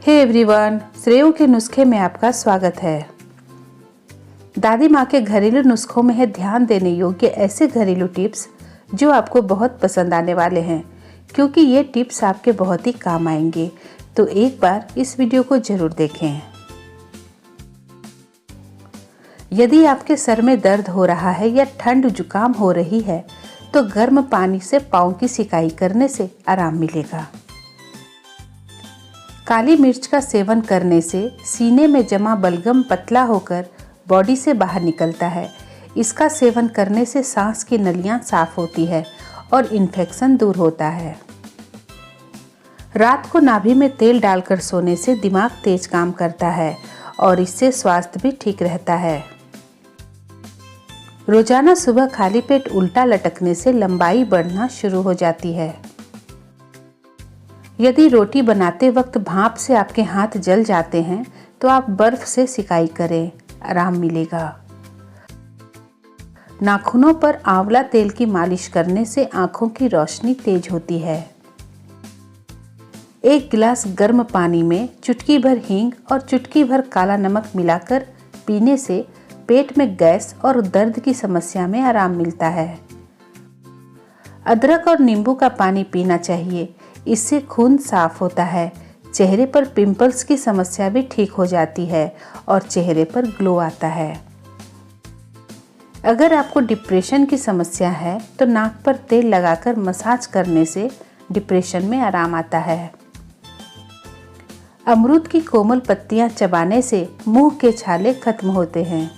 Hey everyone, श्रेयो के नुस्खे में आपका स्वागत है। दादी माँ के घरेलू नुस्खों में है ध्यान देने योग्य ऐसे घरेलू टिप्स जो आपको बहुत पसंद आने वाले हैं, क्योंकि ये टिप्स आपके बहुत ही काम आएंगे। तो एक बार इस वीडियो को जरूर देखें। यदि आपके सर में दर्द हो रहा है या ठंड जुकाम हो रही है तो गर्म पानी से पाँव की सिकाई करने से आराम मिलेगा। काली मिर्च का सेवन करने से सीने में जमा बलगम पतला होकर बॉडी से बाहर निकलता है। इसका सेवन करने से सांस की नलियां साफ होती है और इन्फेक्शन दूर होता है। रात को नाभि में तेल डालकर सोने से दिमाग तेज काम करता है और इससे स्वास्थ्य भी ठीक रहता है। रोजाना सुबह खाली पेट उल्टा लटकने से लंबाई बढ़ना शुरू हो जाती है। यदि रोटी बनाते वक्त भाप से आपके हाथ जल जाते हैं तो आप बर्फ से सिकाई करें, आराम मिलेगा। नाखूनों पर आंवला तेल की मालिश करने से आंखों की रोशनी तेज होती है। एक गिलास गर्म पानी में चुटकी भर हींग और चुटकी भर काला नमक मिलाकर पीने से पेट में गैस और दर्द की समस्या में आराम मिलता है। अदरक और नींबू का पानी पीना चाहिए, इससे खून साफ होता है। चेहरे पर पिंपल्स की समस्या भी ठीक हो जाती है और चेहरे पर ग्लो आता है। अगर आपको डिप्रेशन की समस्या है तो नाक पर तेल लगाकर मसाज करने से डिप्रेशन में आराम आता है। अमरूद की कोमल पत्तियां चबाने से मुंह के छाले खत्म होते हैं।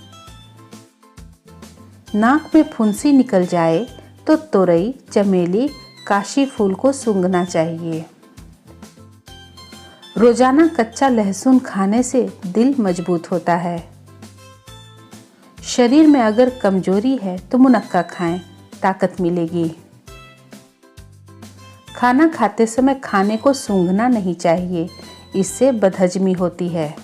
नाक में फुंसी निकल जाए तो तोरई, चमेली, काशी फूल को सूंघना चाहिए। रोजाना कच्चा लहसुन खाने से दिल मजबूत होता है। शरीर में अगर कमजोरी है तो मुनक्का खाएं, ताकत मिलेगी। खाना खाते समय खाने को सूंघना नहीं चाहिए, इससे बदहजमी होती है।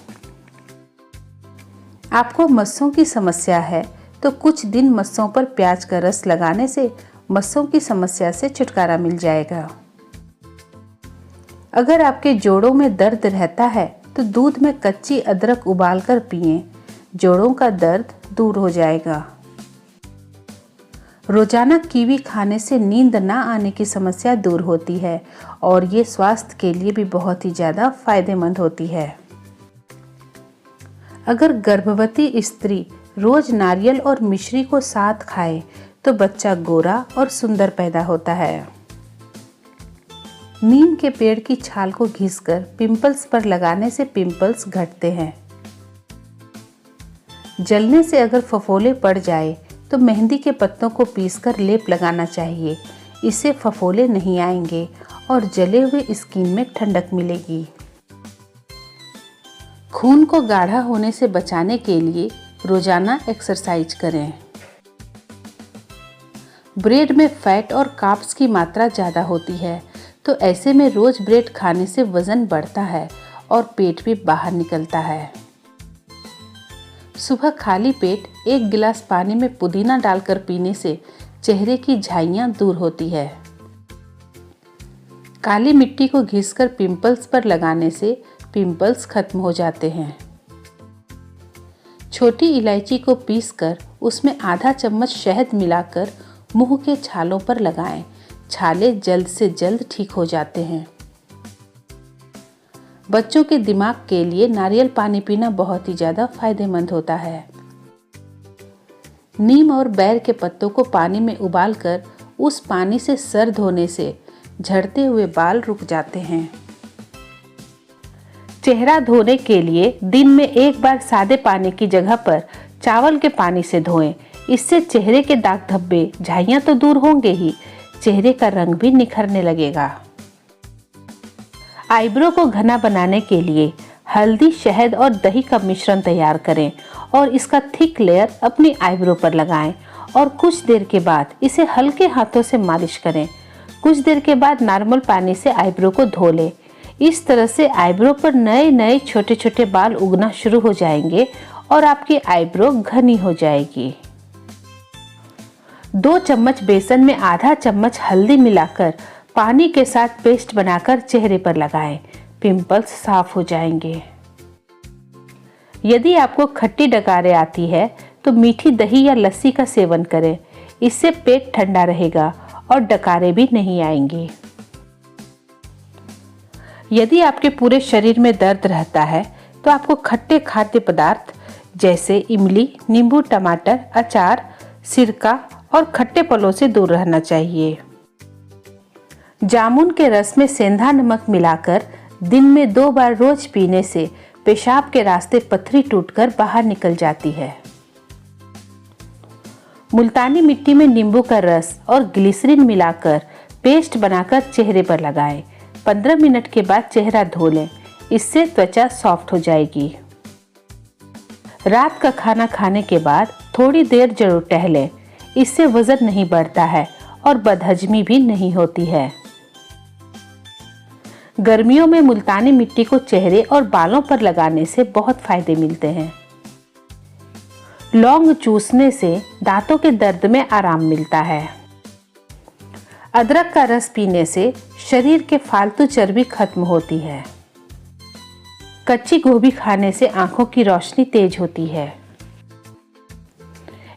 आपको मस्सों की समस्या है तो कुछ दिन मस्सों पर प्याज का रस लगाने से मस्सों की समस्या से छुटकारा मिल जाएगा। अगर आपके जोड़ों में दर्द रहता है तो दूध में कच्ची अदरक उबालकर पिएं, जोड़ों का दर्द दूर हो जाएगा। रोजाना कीवी खाने से नींद ना आने की समस्या दूर होती है और ये स्वास्थ्य के लिए भी बहुत ही ज्यादा फायदेमंद होती है। अगर गर्भवती स्त्री रोज नारियल और मिश्री को साथ खाए तो बच्चा गोरा और सुंदर पैदा होता है। नीम के पेड़ की छाल को घिसकर पिंपल्स पर लगाने से पिंपल्स घटते हैं। जलने से अगर फफोले पड़ जाए तो मेहंदी के पत्तों को पीसकर लेप लगाना चाहिए, इससे फफोले नहीं आएंगे और जले हुए स्किन में ठंडक मिलेगी। खून को गाढ़ा होने से बचाने के लिए रोजाना एक्सरसाइज करें। ब्रेड में फैट और कार्ब्स की मात्रा ज़्यादा होती है, तो ऐसे में रोज ब्रेड खाने से वजन बढ़ता है और पेट भी बाहर निकलता है। सुबह खाली पेट एक गिलास पानी में पुदीना डालकर पीने से चेहरे की झाइयाँ दूर होती है। काली मिट्टी को घिसकर पिंपल्स पर लगाने से पिंपल्स खत्म हो जाते हैं। छोटी इलायची को पीसकर उसमें आधा चम्मच शहद मिलाकर मुंह के छालों पर लगाएं, छाले जल्द से जल्द ठीक हो जाते हैं। बच्चों के दिमाग के लिए नारियल पानी पीना बहुत ही ज्यादा फायदेमंद होता है। नीम और बैर के पत्तों को पानी में उबालकर उस पानी से सर धोने से झड़ते हुए बाल रुक जाते हैं। चेहरा धोने के लिए दिन में एक बार सादे पानी की जगह पर चावल के पानी से धोएं। इससे चेहरे के दाग धब्बे, झाइयाँ तो दूर होंगे ही, चेहरे का रंग भी निखरने लगेगा। आईब्रो को घना बनाने के लिए हल्दी, शहद और दही का मिश्रण तैयार करें और इसका थिक लेयर अपनी आईब्रो पर लगाएं और कुछ देर के बाद इसे हल्के हाथों से मालिश करें। कुछ देर के बाद नॉर्मल पानी से आईब्रो को धो लें। इस तरह से आईब्रो पर नए नए छोटे छोटे बाल उगना शुरू हो जाएंगे और आपकी आईब्रो घनी हो जाएगी। 2 चम्मच बेसन में आधा चम्मच हल्दी मिलाकर पानी के साथ पेस्ट बनाकर चेहरे पर लगाएं। पिंपल्स साफ हो जाएंगे। यदि आपको खट्टी डकारें आती है तो मीठी दही या लस्सी का सेवन करें। इससे पेट ठंडा रहेगा और डकारें भी नहीं आएंगी। यदि आपके पूरे शरीर में दर्द रहता है तो आपको खट्टे खाद्य पदार्थ जैसे इमली, नींबू, टमाटर, अचार, सिरका और खट्टे फलों से दूर रहना चाहिए। जामुन के रस में सेंधा नमक मिलाकर दिन में 2 बार रोज पीने से पेशाब के रास्ते पथरी टूटकर बाहर निकल जाती है। मुल्तानी मिट्टी में नींबू का रस और ग्लिसरीन मिलाकर पेस्ट बनाकर चेहरे पर लगाएं। 15 मिनट के बाद चेहरा धो लें, इससे त्वचा सॉफ्ट हो जाएगी। रात का खाना खाने के बाद थोड़ी देर जरूर टहलें, इससे वजन नहीं बढ़ता है और बदहजमी भी नहीं होती है। गर्मियों में मुल्तानी मिट्टी को चेहरे और बालों पर लगाने से बहुत फायदे मिलते हैं। लौंग चूसने से दांतों के दर्द में आराम मिलता है। अदरक का रस पीने से शरीर के फालतू चर्बी खत्म होती है। कच्ची गोभी खाने से आंखों की रोशनी तेज होती है।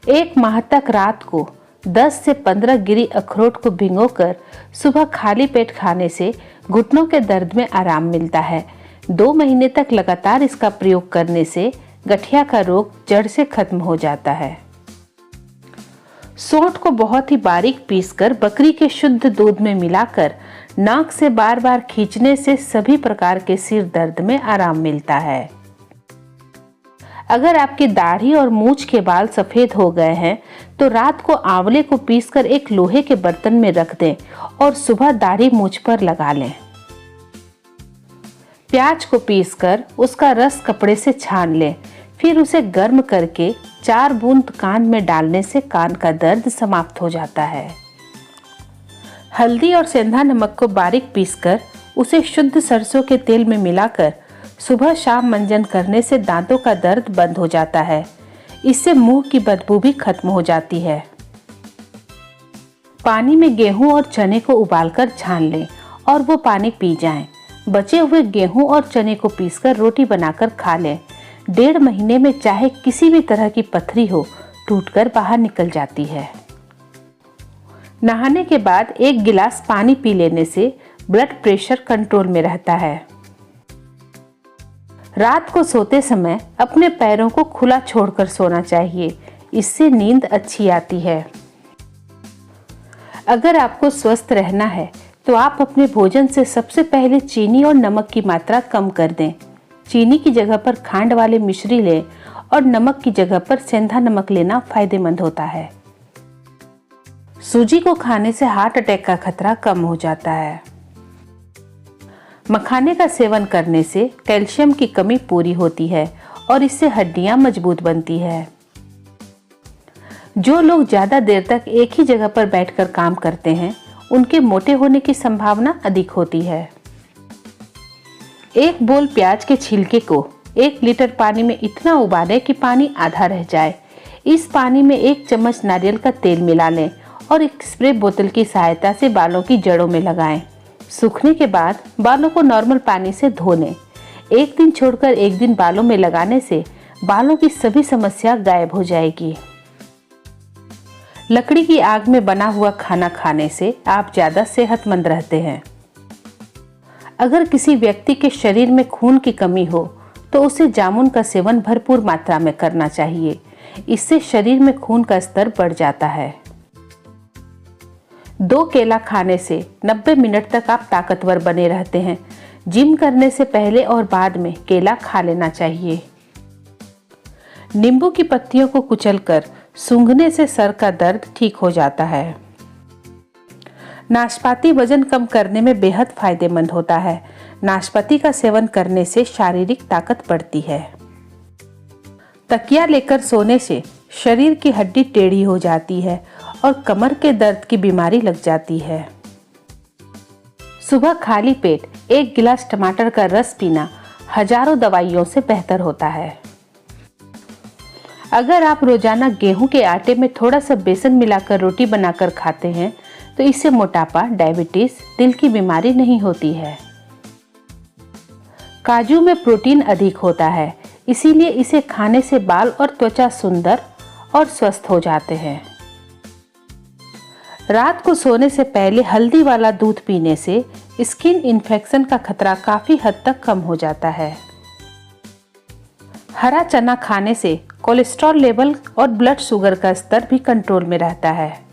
1 माह तक रात को 10 से 15 गिरी अखरोट को भिगोकर सुबह खाली पेट खाने से घुटनों के दर्द में आराम मिलता है। 2 महीने तक लगातार इसका प्रयोग करने से गठिया का रोग जड़ से खत्म हो जाता है। सौंठ को बहुत ही बारीक पीसकर बकरी के शुद्ध दूध में मिलाकर नाक से बार बार खींचने से सभी प्रकार के सिर दर्द में आराम मिलता है। अगर आपकी दाढ़ी और मूंछ के बाल सफेद हो गए हैं तो रात को आंवले को पीसकर एक लोहे के बर्तन में रख दें और सुबह दाढ़ी मूंछ पर लगा लें। प्याज को पीसकर उसका रस कपड़े से छान लें, फिर उसे गर्म करके 4 बूंद कान में डालने से कान का दर्द समाप्त हो जाता है। हल्दी और सेंधा नमक को बारीक पीसकर उसे शुद्ध सरसों के तेल में मिलाकर सुबह शाम मंजन करने से दांतों का दर्द बंद हो जाता है। इससे मुंह की बदबू भी खत्म हो जाती है। पानी में गेहूं और चने को उबालकर छान लें और वो पानी पी जाएं। बचे हुए गेहूं और चने को पीसकर रोटी बनाकर खा लें। 1.5 महीने में चाहे किसी भी तरह की पथरी हो, टूटकर बाहर निकल जाती है। नहाने के बाद 1 गिलास पानी पी लेने से ब्लड प्रेशर कंट्रोल में रहता है। रात को सोते समय अपने पैरों को खुला छोड़कर सोना चाहिए, इससे नींद अच्छी आती है। अगर आपको स्वस्थ रहना है तो आप अपने भोजन से सबसे पहले चीनी और नमक की मात्रा कम कर दें। चीनी की जगह पर खांड वाले मिश्री लें और नमक की जगह पर सेंधा नमक लेना फायदेमंद होता है। सूजी को खाने से हार्ट अटैक का खतरा कम हो जाता है। मखाने का सेवन करने से कैल्शियम की कमी पूरी होती है और इससे हड्डियां मजबूत बनती है। जो लोग ज्यादा देर तक एक ही जगह पर बैठकर काम करते हैं, उनके मोटे होने की संभावना अधिक होती है। 1 बोल प्याज के छिलके को 1 लीटर पानी में इतना उबालें कि पानी आधा रह जाए। इस पानी में 1 चम्मच नारियल का तेल मिला लें और एक स्प्रे बोतल की सहायता से बालों की जड़ों में लगाएं। सूखने के बाद बालों को नॉर्मल पानी से धो लें। 1 दिन छोड़कर 1 दिन बालों में लगाने से बालों की सभी समस्या गायब हो जाएगी। लकड़ी की आग में बना हुआ खाना खाने से आप ज्यादा सेहतमंद रहते हैं। अगर किसी व्यक्ति के शरीर में खून की कमी हो तो उसे जामुन का सेवन भरपूर मात्रा में करना चाहिए। इससे शरीर में खून का स्तर बढ़ जाता है। 2 केला खाने से 90 मिनट तक आप ताकतवर बने रहते हैं। जिम करने से पहले और बाद में केला खा लेना चाहिए। नींबू की पत्तियों को कुचलकर सूंघने से सर का दर्द ठीक हो जाता है। नाशपाती वजन कम करने में बेहद फायदेमंद होता है। नाशपाती का सेवन करने से शारीरिक ताकत बढ़ती है। तकिया लेकर सोने से शरीर की हड्डी टेढ़ी हो जाती है और कमर के दर्द की बीमारी लग जाती है। सुबह खाली पेट 1 गिलास टमाटर का रस पीना हजारों दवाइयों से बेहतर होता है। अगर आप रोजाना गेहूं के आटे में थोड़ा सा बेसन मिलाकर रोटी बनाकर खाते हैं तो इससे मोटापा, डायबिटीज, दिल की बीमारी नहीं होती है। काजू में प्रोटीन अधिक होता है, इसीलिए इसे खाने से बाल और त्वचा सुंदर और स्वस्थ हो जाते हैं। रात को सोने से पहले हल्दी वाला दूध पीने से स्किन इन्फेक्शन का खतरा काफी हद तक कम हो जाता है। हरा चना खाने से कोलेस्ट्रॉल लेवल और ब्लड शुगर का स्तर भी कंट्रोल में रहता है।